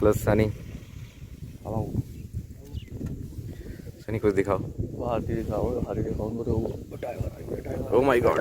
Plus Sunny. Sunny कुछ दिखाओ। Oh my God.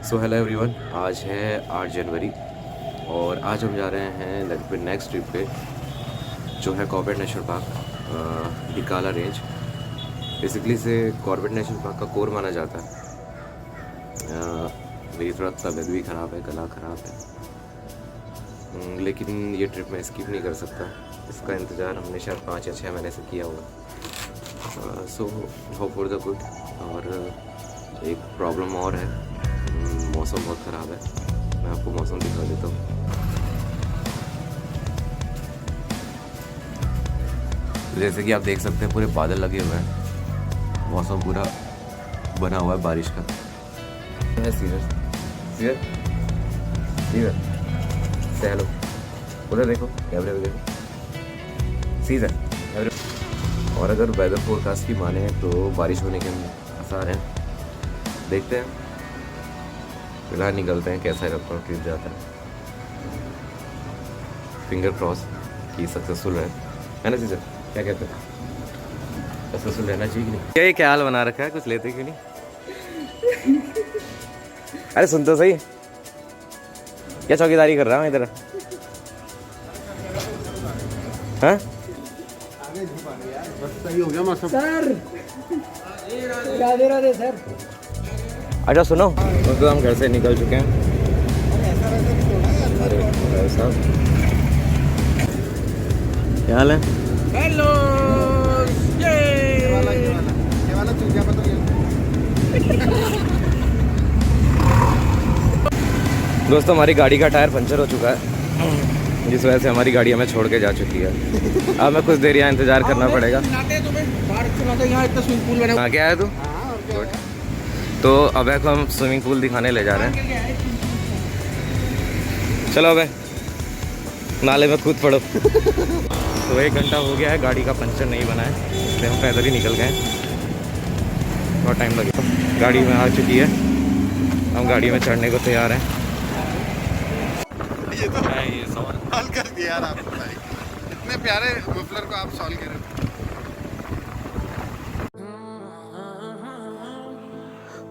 So hello everyone, आज है 8 जनवरी और आज हम जा रहे हैं लगभग नेक्स्ट ट्रिप पे जो है Corbett national park Dhikala range. Basically से कॉर्बेट नेशनल पार्क का कोर माना जाता है। मेरी थोड़ा तबीयत भी ख़राब है, गला ख़राब है, लेकिन ये ट्रिप मैं स्किप नहीं कर सकता। इसका इंतज़ार हमने शायद 5 या 6 महीने से किया हुआ। So hope for the good. और एक प्रॉब्लम और है, मौसम बहुत ख़राब है। मैं आपको मौसम दिखा देता हूँ। जैसे कि आप देख सकते हैं पूरे बादल लगे हुए हैं, मौसम पूरा बना हुआ है बारिश का। सीरियस सीरियस सीरियस से हेलो, उधर देखो, कैमरे में देखो, सीरियस। और अगर वेदर फोरकास्ट की माने तो बारिश होने के आसार हैं। देखते हैं, फिलहाल निकलते हैं, कैसा लगता है ट्रिप जाता है। फिंगर क्रॉस कि सक्सेसफुल है ना सीजर? क्या कहते हैं, सक्सेसफुल रहना चाहिए कि नहीं? क्या हाल बना रखा है, कुछ लेते क्यों नहीं? अरे सुन तो सही, क्या चौकीदारी कर रहा हूँ इधर? हाँ सही हो गया मौसम सर। राधे सर। अच्छा सुनो, तो हम घर से निकल चुके हैं। अरे साहब क्या हाल है? हेलो। ये वाला क्या पता दोस्तों, हमारी गाड़ी का टायर पंचर हो चुका है, जिस वजह से हमारी गाड़ी हमें छोड़ के जा चुकी है। अब मैं कुछ देर यहाँ इंतज़ार करना पड़ेगा। हाँ क्या है तू? तो अभय को हम स्विमिंग पूल दिखाने ले जा रहे हैं। चलो अभय, नाले में कूद पड़ो। तो 1 घंटा हो गया है, गाड़ी का पंचर नहीं बना है, इसलिए हम पैदल ही निकल गए। बहुत टाइम लगेगा। गाड़ी में आ चुकी है, हम गाड़ी में चढ़ने को तैयार हैं। ये तो है, ये सवाल हल कर दिया यार आपको भाई, इतने प्यारे मफलर को आप सॉल्व करें।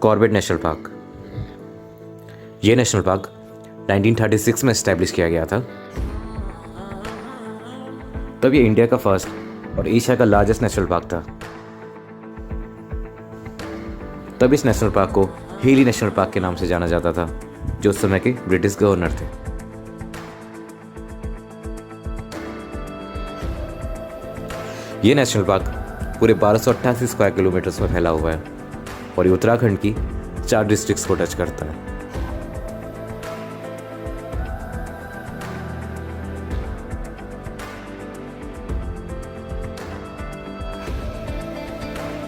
कॉर्बेट नेशनल पार्क, ये नेशनल पार्क 1936 में इस्टेब्लिश किया गया था। तब ये इंडिया का फर्स्ट और एशिया का लार्जेस्ट नेशनल पार्क था। तब इस नेशनल पार्क को हेली नेशनल पार्क के नाम से जाना जाता था, जो उस समय के ब्रिटिश गवर्नर थे। ये नेशनल पार्क पूरे 1288 स्क्वायर किलोमीटर्स में फैला हुआ है और ये उत्तराखंड की 4 डिस्ट्रिक्ट्स को टच करता है।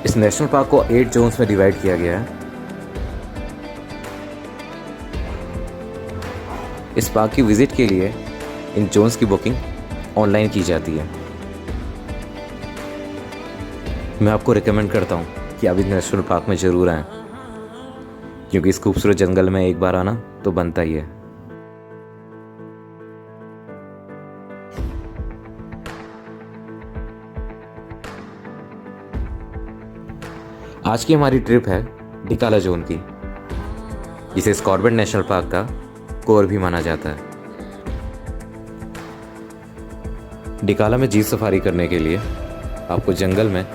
इस नेशनल पार्क को 8 जोन्स में डिवाइड किया गया है। इस पार्क की विजिट के लिए इन जोन्स की बुकिंग ऑनलाइन की जाती है। मैं आपको रिकमेंड करता हूँ कि आप इस नेशनल पार्क में ज़रूर आएं, क्योंकि इस खूबसूरत जंगल में एक बार आना तो बनता ही है। आज की हमारी ट्रिप है डिकाला जोन की, जिसे कॉर्बेट नेशनल पार्क का कोर भी माना जाता है। डिकाला में जीप सफारी करने के लिए आपको जंगल में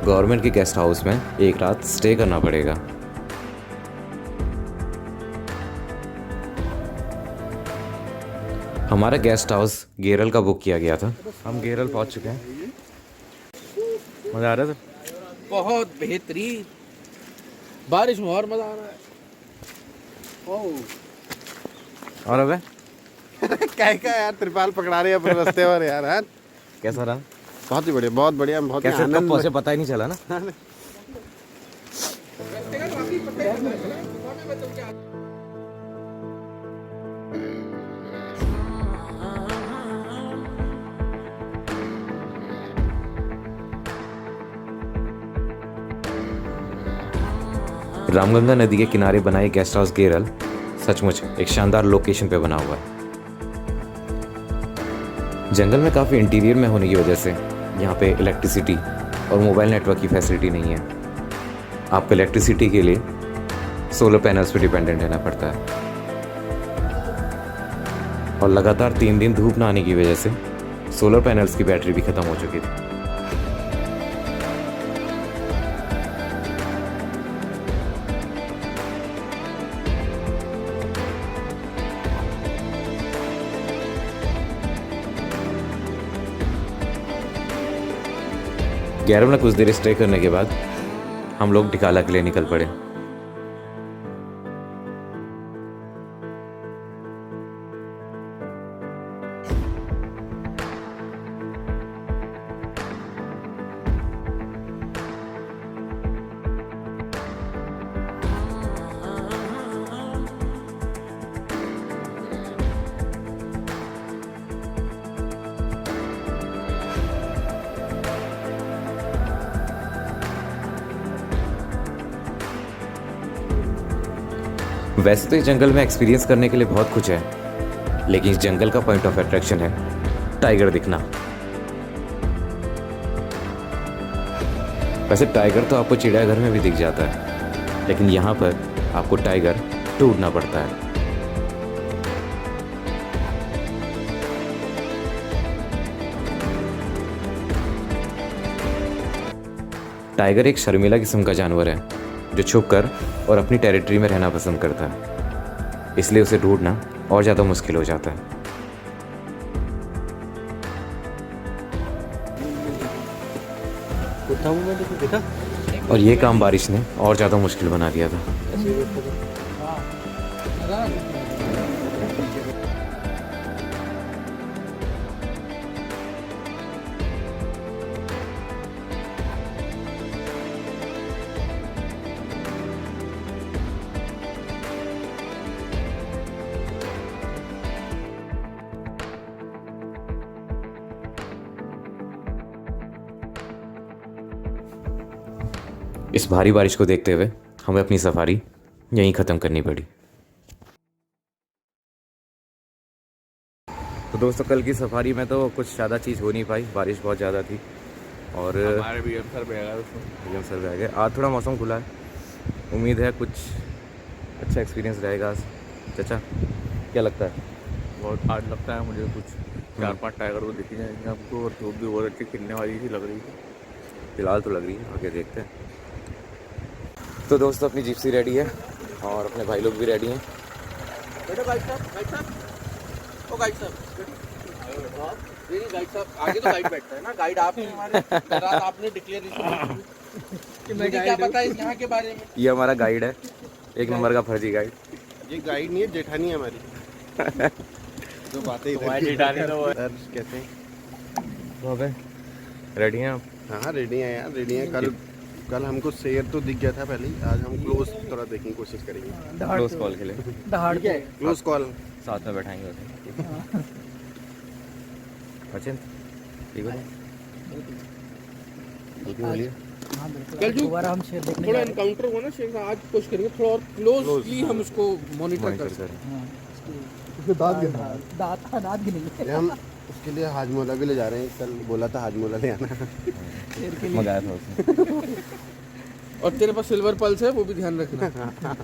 गवर्नमेंट के गेस्ट हाउस में एक रात स्टे करना पड़ेगा। हमारा गेस्ट हाउस गेरल का बुक किया गया था। हम गेरल पहुंच चुके हैं। मज़ा आ रहा है सर? बहुत बेहतरीन, बारिश में और मजा आ रहा है। और अबे क्या यार, त्रिपाल पकड़ा रहे हैं अपने रास्ते पर यार। कैसा रहा? बहुत ही बढ़िया, बहुत बढ़िया, बहुत ही कैसे कब आनंद। पहुंचे पता ही नहीं चला ना। रामगंगा नदी के किनारे बना ये गेस्ट हाउस गेरल सचमुच एक शानदार लोकेशन पे बना हुआ है। जंगल में काफ़ी इंटीरियर में होने की वजह से यहाँ पे इलेक्ट्रिसिटी और मोबाइल नेटवर्क की फैसिलिटी नहीं है। आपको इलेक्ट्रिसिटी के लिए सोलर पैनल्स पे डिपेंडेंट रहना पड़ता है, और लगातार 3 दिन धूप ना आने की वजह से सोलर पैनल्स की बैटरी भी ख़त्म हो चुकी थी। गेरल में कुछ देर स्टे करने के बाद हम लोग डिकाला के लिए निकल पड़े। वैसे तो इस जंगल में एक्सपीरियंस करने के लिए बहुत कुछ है, लेकिन इस जंगल का पॉइंट ऑफ अट्रैक्शन है टाइगर दिखना। वैसे टाइगर तो आपको चिड़ियाघर में भी दिख जाता है, लेकिन यहाँ पर आपको टाइगर ढूंढना पड़ता है। टाइगर एक शर्मीला किस्म का जानवर है जो छुपकर और अपनी टेरिटरी में रहना पसंद करता है, इसलिए उसे ढूंढना और ज़्यादा मुश्किल हो जाता है। और ये काम बारिश ने और ज़्यादा मुश्किल बना दिया था। इस भारी बारिश को देखते हुए हमें अपनी सफारी यहीं ख़त्म करनी पड़ी। तो दोस्तों कल की सफारी में तो कुछ ज़्यादा चीज़ हो नहीं पाई, बारिश बहुत ज़्यादा थी और हमारे भी सर एकदम सर रह गए। आज थोड़ा मौसम खुला है, उम्मीद है कुछ अच्छा एक्सपीरियंस रहेगा आज। चाचा क्या लगता है? बहुत आज लगता है मुझे कुछ 4-5 टाइगर को दिख जाएंगे आपको, और धूप भी बहुत अच्छी खिलने वाली सी लग रही है। फ़िलहाल तो लग रही है, आगे देखते हैं। तो दोस्तों अपनी जिप्सी रेडी है और अपने भाई लोग भी रेडी हैं। बैठो गाइड साहब, ओ गाइड साहब, नहीं गाइड साहब, आगे तो गाइड बैठता है ना, गाइड आप ही हमारे। रात आपने डिक्लेरेशन कि मैं क्या पता है यहाँ के बारे में। ये हमारा गाइड है, एक नंबर का फर्जी गाइड। ये गाइड नहीं है, जेठानी है हमारी। जो बातें इधर की जेठानी तो वो सर कहते हैं। तो अबे रेडी हैं आप? हाँ रेडी हैं यार, रेडी हैं। कल हमको शेर तो दिख गया था पहले ही, आज हम क्लोज थोड़ा देखने की कोशिश करेंगे। क्लोज कॉल के लिए क्लोज कॉल साथ में बैठाएंगे उसे। सचिन ठीक हो? ठीक बोलिए। कल जो थोड़ा एनकाउंटर हुआ ना शेर का, आज कोशिश करेंगे थोड़ा और क्लोजली हम उसको मॉनिटर कर सकें। उसके दांत गिनेंगे हम। उसके लिए हाजमोला भी ले जा रहे हैं, कल बोला था हाजमोला ले आना। मंगाया था उसने। और तेरे पास सिल्वर पल्स है, वो भी ध्यान रखना।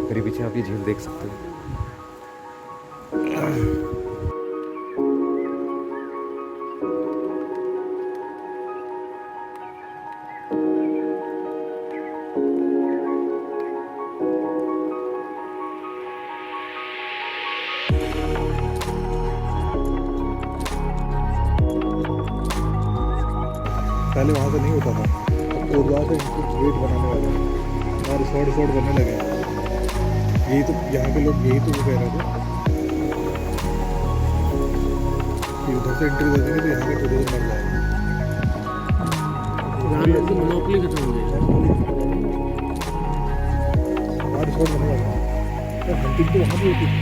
मेरे पीछे आप ये झील देख सकते हो। पहले वहाँ से नहीं होता था, अब तो वहाँ से गेट बनाने वाले हैं और रिसोर्ट बनने लगे हैं। यही तो यहाँ के लोग, यही तो वो कह रहे थे कि उधर से एंट्री दे देंगे तो यहाँ के टूरिज्म मर जाएगा। मोनोपोली खत्म हो गई। वहाँ रिसोर्ट बनने वाला है, तो हंटिंग तो वहाँ भी होती थी,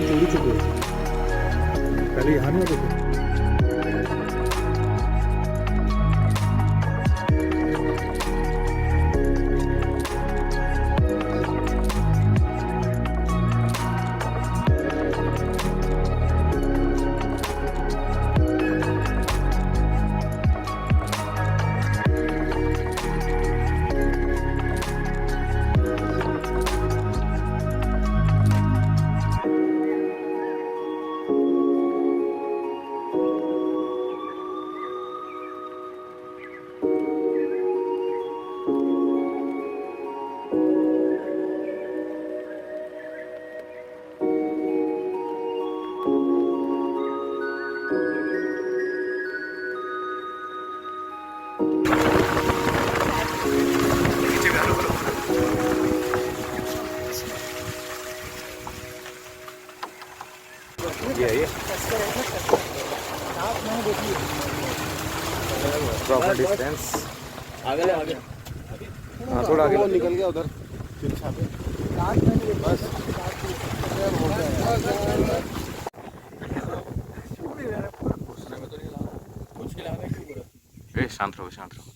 चोरी चुके पहले यहाँ नहीं होते थे। है ये प्रॉपर डिस्टेंस। आगे आगे हाँ थोड़ा आगे वो निकल गया उधर तिरछा पे बस शांत रहो शांत रहो।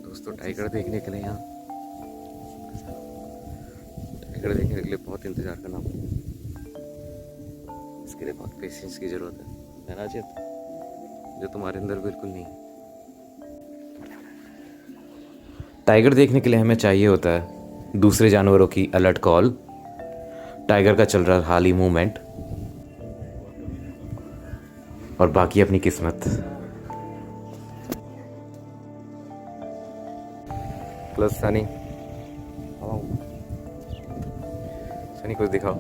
दोस्तों टाइगर देखने के लिए यहाँ टाइगर देखने के लिए बहुत इंतजार करना पड़ता है। इसके लिए बहुत पेशेंस की जरूरत है ना अजित, जो तुम्हारे अंदर बिल्कुल नहीं है। टाइगर देखने के लिए हमें चाहिए होता है दूसरे जानवरों की अलर्ट कॉल, टाइगर का चल रहा हाल ही मूवमेंट और बाकी अपनी किस्मत। प्लस सनी, सनी कुछ दिखाओ।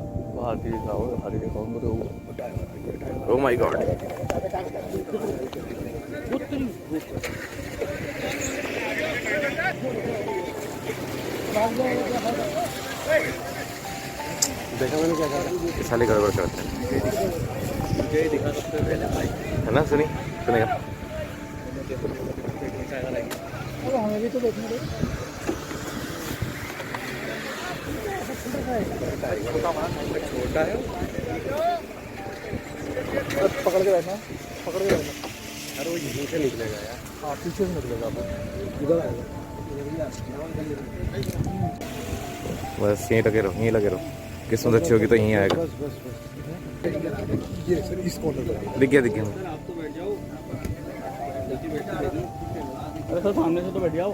ओह माय गॉड, देखा मैंने क्या कहा साले गड़बड़ करते हैं दिखा सकते पहले भाई। है ना। सुनी सुनेगा हमें भी तो देखने दो। छोटा है पकड़ के रहना, पकड़ के रहना। अरे वो यहीं से निकलेगा यार। हाँ पीछे से निकलेगा, इधर आएगा। बस यहीं लगे रहो, यहीं लगे रहो। किस्मत अच्छी होगी तो यहीं आएगा। बस बस बस ये सर इस कॉर्नर पर दिख गया आप तो बैठ जाओ। अरे सर सामने से तो बैठ जाओ।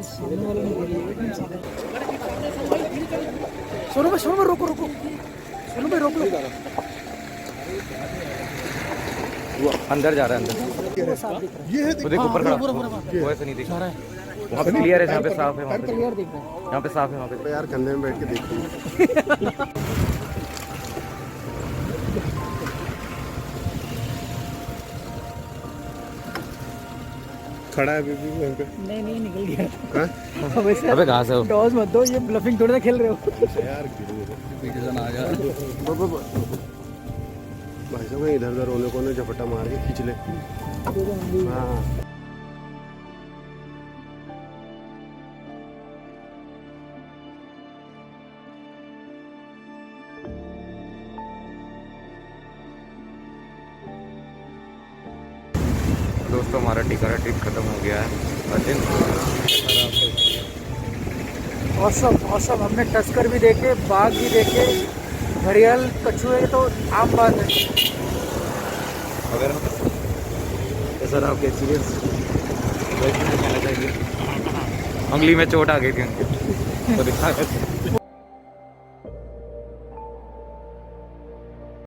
सामने वाला नहीं। सोनू भाई रोको रोको, सोनू भाई रोक लो। वो अंदर जा रहा है अंदर। ये है, वो देखो ऊपर खड़ा, वो ऐसे नहीं दिख रहा है। वहाँ पे क्लियर है, जहाँ पे साफ है वहाँ पे क्लियर दिख रहा है। यहाँ पे साफ है वहाँ पे। तो यार कंधे में बैठ के देखते खड़ा है बेबी वहीं पे। नहीं निकल गया। हैं? वैसे अबे कहाँ से हो? डॉज मत दो, ये ब्लफिंग थोड़ी ना खेल रहे हो। यार पीछे से ना आ जा। भाई साहब इधर उधर रोने को झपटा मार के खींच ले। हाँ दोस्तों हमारा टिकारा ट्रिप खत्म हो गया है। अजिन औसम हमने टस्कर भी देखे, बाघ भी देखे, घड़ियाल, कछुए तो आम बात है। अगर सर आपके एक्सपीरियंस कहना चाहिए। उंगली में चोट आ गई थी उनके तो दिखा